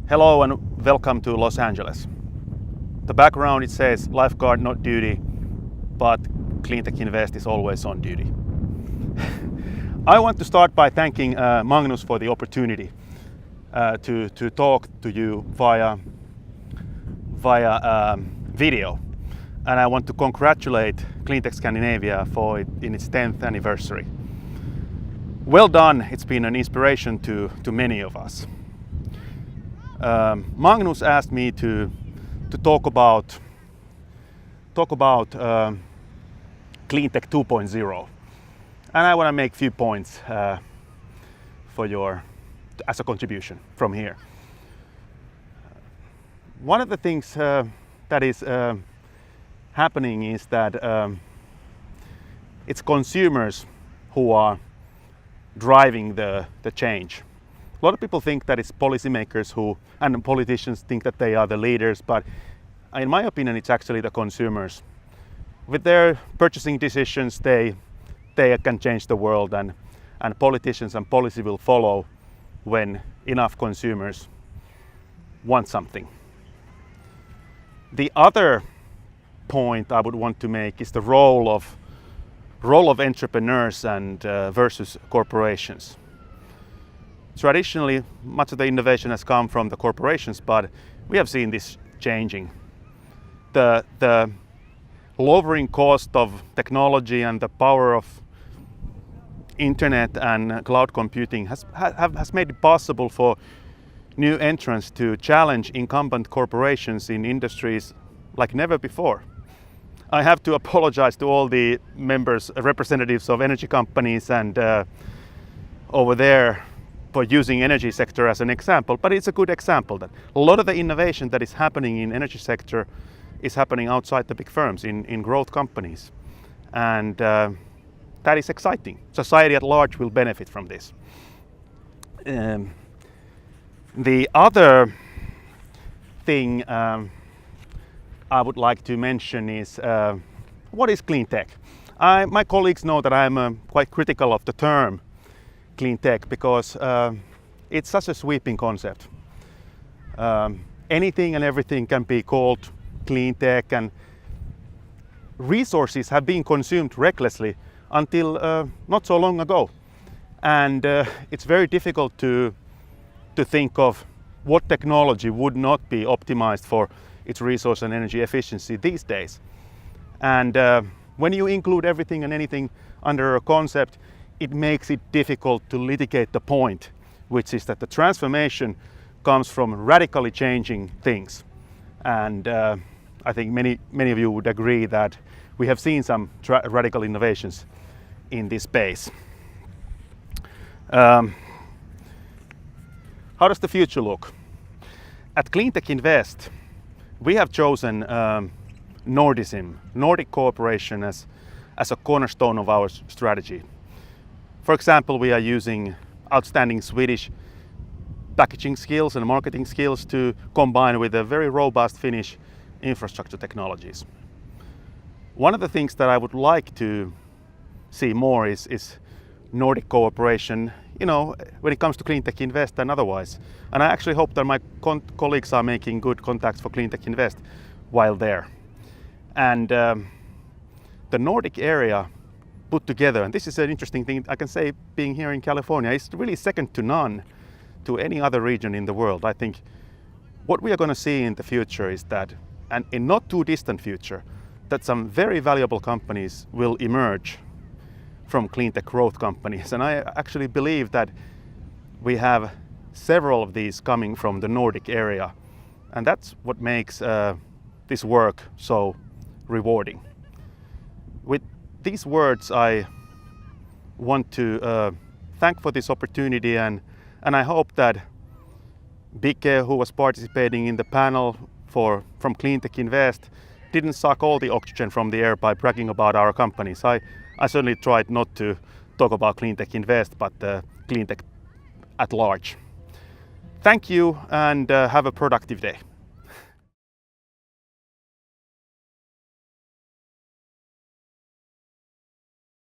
Hello and welcome to Los Angeles. The background, it says lifeguard not duty, but Cleantech Invest is always on duty. I want to start by thanking Magnus for the opportunity to talk to you via video. And I want to congratulate Cleantech Scandinavia for in its 10th anniversary. Well done, it's been an inspiration to many of us. Magnus asked me to talk about Cleantech 2.0, and I want to make a few points as a contribution from here. One of the things that is happening is that it's consumers who are driving the change. A lot of people think that it's policymakers and politicians think that they are the leaders, but in my opinion, it's actually the consumers. With their purchasing decisions, they can change the world, and politicians and policy will follow when enough consumers want something. The other point I would want to make is the role of entrepreneurs and versus corporations. Traditionally, much of the innovation has come from the corporations, but we have seen this changing. The lowering cost of technology and the power of internet and cloud computing has made it possible for new entrants to challenge incumbent corporations in industries like never before. I have to apologize to all the representatives of energy companies and over there for using energy sector as an example, but it's a good example that a lot of the innovation that is happening in energy sector is happening outside the big firms in growth companies, and that is exciting. Society at large will benefit from this. The other thing I would like to mention is what is clean tech? My colleagues know that I'm quite critical of the term clean tech because it's such a sweeping concept. Anything and everything can be called clean tech, and resources have been consumed recklessly until not so long ago. And it's very difficult to think of what technology would not be optimized for its resource and energy efficiency these days. And when you include everything and anything under a concept, it makes it difficult to litigate the point, which is that the transformation comes from radically changing things. And I think many of you would agree that we have seen some radical innovations in this space. How does the future look? At Cleantech Invest, we have chosen Nordism, Nordic cooperation, as a cornerstone of our strategy. For example, we are using outstanding Swedish packaging skills and marketing skills to combine with a very robust Finnish infrastructure technologies. One of the things that I would like to see more is Nordic cooperation, when it comes to Cleantech Invest and otherwise. And I actually hope that my colleagues are making good contacts for Cleantech Invest while there. And the Nordic area put together, and this is an interesting thing I can say, being here in California, is really second to none to any other region in the world. I think what we are going to see in the future is that, and in not too distant future, that some very valuable companies will emerge from cleantech growth companies. And I actually believe that we have several of these coming from the Nordic area. And that's what makes this work so rewarding. With these words, I want to thank for this opportunity, and I hope that Bike, who was participating in the panel from Cleantech Invest, didn't suck all the oxygen from the air by bragging about our companies. I certainly tried not to talk about Cleantech Invest, but Cleantech at large. Thank you, and have a productive day.